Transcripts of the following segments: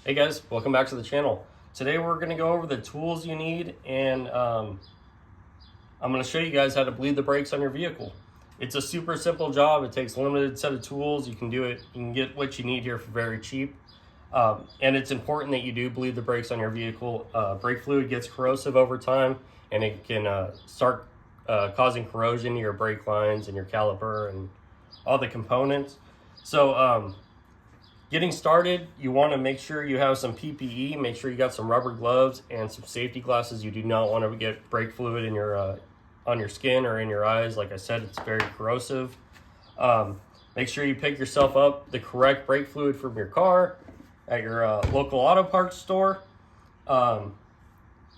Hey guys, welcome back to the channel. Today we're going to go over the tools you need, and I'm going to show you guys how to bleed the brakes on your vehicle. It's a super simple job. It takes a limited set of tools. You can do it. You can get what you need here for very cheap. And it's important that you do bleed the brakes on your vehicle. Brake fluid gets corrosive over time, and it can start causing corrosion to your brake lines and your caliper and all the components. So getting started, you want to make sure you have some PPE. Make sure you got some rubber gloves and some safety glasses. You do not want to get brake fluid in your on your skin or in your eyes. Like I said, it's very corrosive. Make sure you pick yourself up the correct brake fluid from your car at your local auto parts store. You're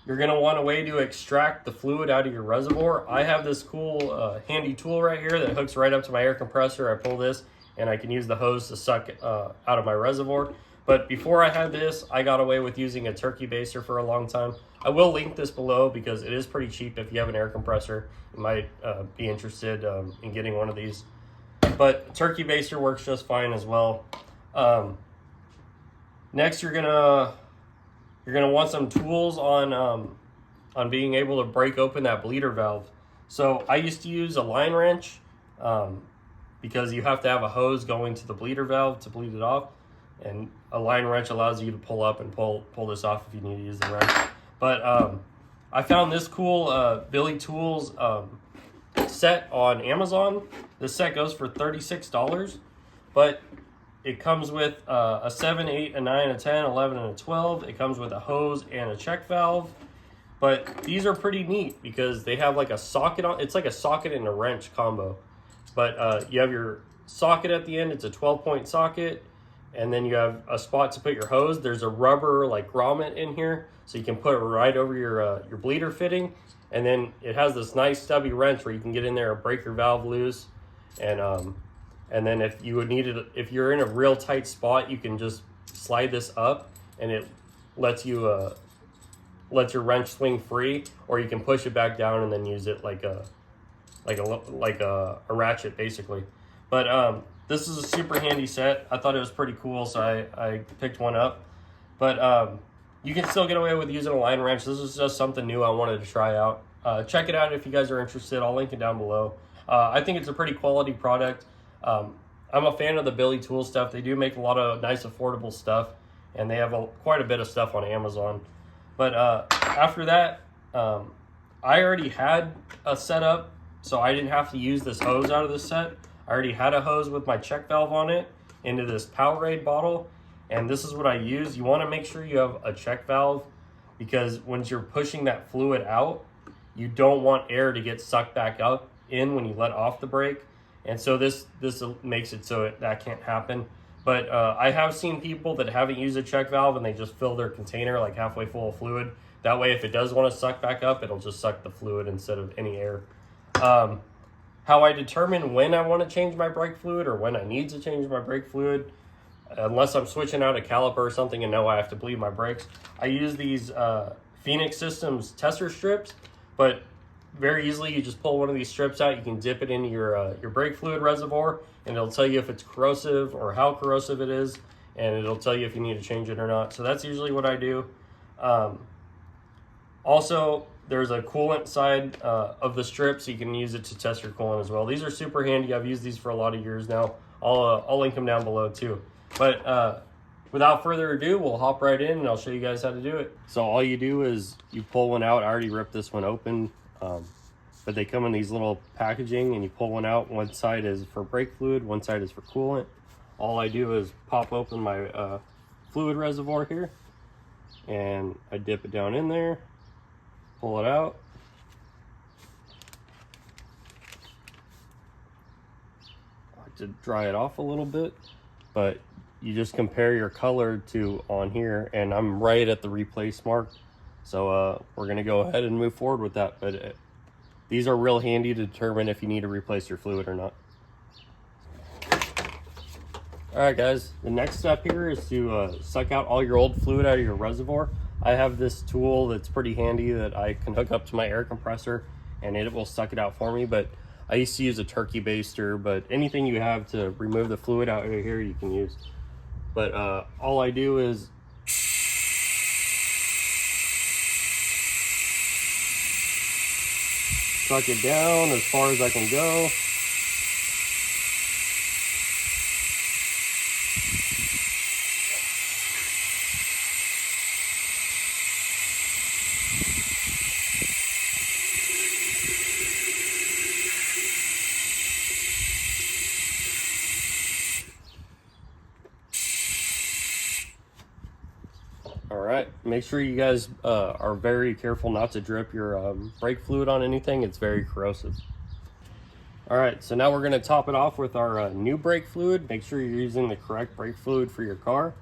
going to want a way to extract the fluid out of your reservoir. I have this cool handy tool right here that hooks right up to my air compressor. I pull this and I can use the hose to suck out of my reservoir. But before I had this, I got away with using a turkey baster for a long time. I will link this below because it is pretty cheap. If you have an air compressor, you might be interested in getting one of these. But turkey baster works just fine as well. Next, you're gonna want some tools on being able to break open that bleeder valve. So I used to use a line wrench. Because you have to have a hose going to the bleeder valve to bleed it off, and a line wrench allows you to pull up and pull this off if you need to use the wrench. But I found this cool Billy Tools set on Amazon. This set goes for $36, but it comes with a 7, 8, a 9, a 10, 11, and a 12. It comes with a hose and a check valve. But these are pretty neat because they have like a socket on. It's like a socket and a wrench combo. But you have your socket at the end. It's a 12-point socket, and then you have a spot to put your hose. There's a rubber like grommet in here, so you can put it right over your bleeder fitting. And then it has this nice stubby wrench where you can get in there and break your valve loose. And then if you would need it, if you're in a real tight spot, you can just slide this up, and it lets you lets your wrench swing free, or you can push it back down and then use it like a ratchet basically. But this is a super handy set. I thought it was pretty cool, so I picked one up. But you can still get away with using a line wrench. This is just something new I wanted to try out. Check it out if you guys are interested. I'll link it down below. I think it's a pretty quality product. I'm a fan of the Billy Tool stuff. They do make a lot of nice affordable stuff, and they have quite a bit of stuff on Amazon. But after that, I already had a setup, so I didn't have to use this hose out of this set. I already had a hose with my check valve on it into this Powerade bottle, and this is what I use. You want to make sure you have a check valve, because once you're pushing that fluid out, you don't want air to get sucked back up in when you let off the brake. And so this makes it so that can't happen. But I have seen people that haven't used a check valve and they just fill their container like halfway full of fluid. That way, if it does want to suck back up, it'll just suck the fluid instead of any air. How I determine when I want to change my brake fluid or when I need to change my brake fluid, unless I'm switching out a caliper or something and know I have to bleed my brakes, I use these Phoenix Systems tester strips. But very easily, you just pull one of these strips out. You can dip it into your brake fluid reservoir, and it'll tell you if it's corrosive or how corrosive it is, and it'll tell you if you need to change it or not. So that's usually what I do. Also, there's a coolant side of the strip, so you can use it to test your coolant as well. These are super handy. I've used these for a lot of years now. I'll link them down below too. But without further ado, we'll hop right in and I'll show you guys how to do it. So all you do is you pull one out. I already ripped this one open, but they come in these little packaging, and you pull one out. One side is for brake fluid, one side is for coolant. All I do is pop open my fluid reservoir here, and I dip it down in there. Pull it out. I like to dry it off a little bit, but you just compare your color to on here, and I'm right at the replace mark. So we're gonna go ahead and move forward with that. But these are real handy to determine if you need to replace your fluid or not. All right, guys, the next step here is to suck out all your old fluid out of your reservoir. I have this tool that's pretty handy that I can hook up to my air compressor, and it will suck it out for me. But I used to use a turkey baster, but anything you have to remove the fluid out of here, you can use. But all I do is suck it down as far as I can go. All right, make sure you guys are very careful not to drip your brake fluid on anything. It's very corrosive. All right, so now we're gonna top it off with our new brake fluid. Make sure you're using the correct brake fluid for your car.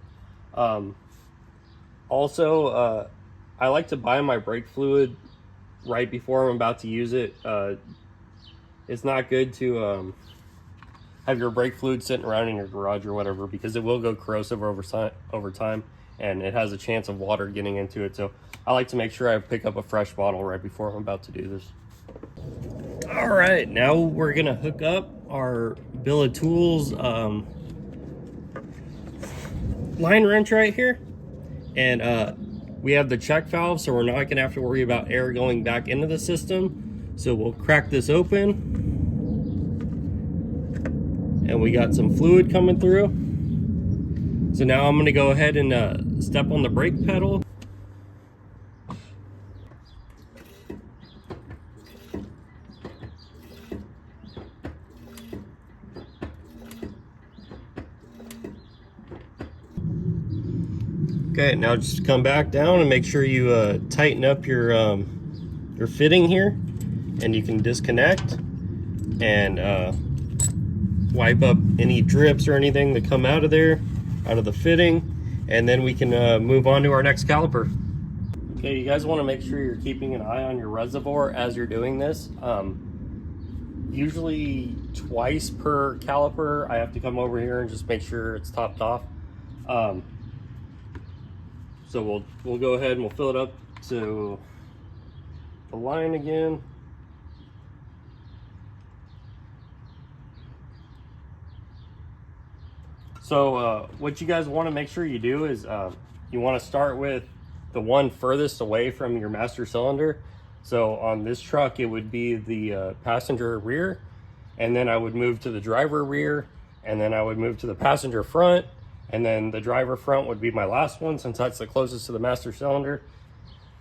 Also, I like to buy my brake fluid right before I'm about to use it. It's not good to have your brake fluid sitting around in your garage or whatever, because it will go corrosive over time, and it has a chance of water getting into it. So I like to make sure I pick up a fresh bottle right before I'm about to do this. All right, now we're gonna hook up our bill of tools line wrench right here. And we have the check valve, so we're not gonna have to worry about air going back into the system. So we'll crack this open. And we got some fluid coming through. So now I'm gonna go ahead and step on the brake pedal. Okay, now just come back down and make sure you tighten up your fitting here, and you can disconnect and wipe up any drips or anything that come out of there, out of the fitting, and then we can move on to our next caliper. Okay, you guys want to make sure you're keeping an eye on your reservoir as you're doing this. Usually twice per caliper, I have to come over here and just make sure it's topped off. So we'll go ahead and we'll fill it up to the line again. So what you guys want to make sure you do is you want to start with the one furthest away from your master cylinder. So on this truck, it would be the passenger rear, and then I would move to the driver rear, and then I would move to the passenger front, and then the driver front would be my last one, since that's the closest to the master cylinder.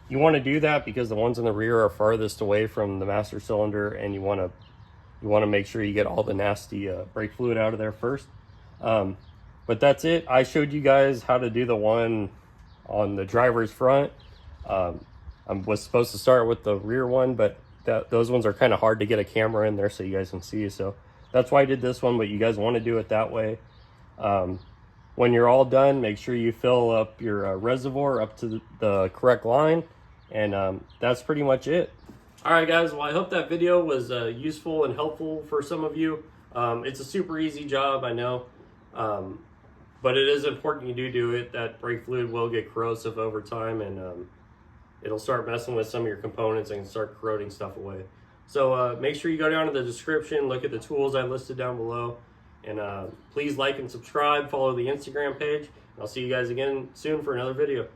You want to do that because the ones in the rear are farthest away from the master cylinder, and you want to make sure you get all the nasty brake fluid out of there first. But that's it. I showed you guys how to do the one on the driver's front. I was supposed to start with the rear one, but those ones are kind of hard to get a camera in there so you guys can see. So that's why I did this one, but you guys want to do it that way. When you're all done, make sure you fill up your reservoir up to the correct line, and that's pretty much it. All right, guys. Well, I hope that video was useful and helpful for some of you. It's a super easy job, I know, but it is important you do it. That brake fluid will get corrosive over time, and it'll start messing with some of your components and start corroding stuff away. So make sure you go down to the description, look at the tools I listed down below. And please like and subscribe, follow the Instagram page. And I'll see you guys again soon for another video.